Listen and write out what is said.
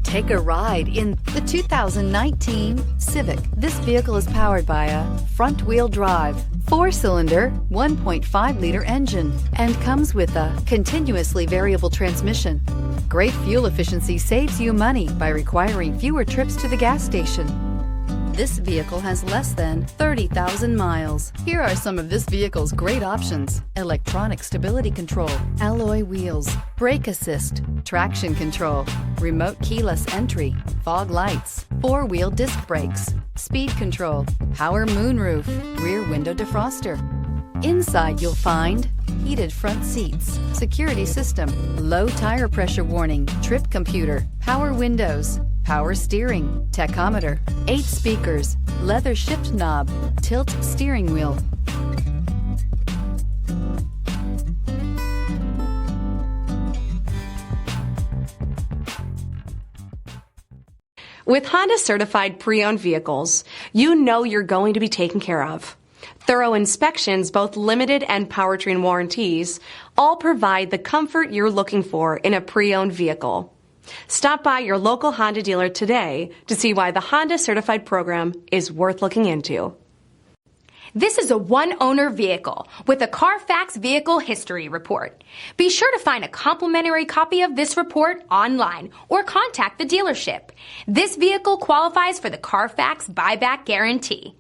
Take a ride in the 2019 Civic. This vehicle is powered by a front-wheel drive, 4-cylinder, 1.5-liter engine, and comes with a continuously variable transmission. Great fuel efficiency saves you money by requiring fewer trips to the gas station. This vehicle has less than 30,000 miles. Here are some of this vehicle's great options: electronic stability control, alloy wheels, brake assist, traction control, remote keyless entry, fog lights, 4-wheel disc brakes, speed control, power moonroof, rear window defroster. Inside you'll find heated front seats, security system, low tire pressure warning, trip computer, power windows, power steering, tachometer, 8 speakers, leather shift knob, tilt steering wheel. With Honda certified pre-owned vehicles, you know you're going to be taken care of. Thorough inspections, both limited and powertrain warranties, all provide the comfort you're looking for in a pre-owned vehicle. Stop by your local Honda dealer today to see why the Honda Certified program is worth looking into. This is a one-owner vehicle with a CARFAX Vehicle History Report. Be sure to find a complimentary copy of this report online or contact the dealership. This vehicle qualifies for the CARFAX Buyback Guarantee.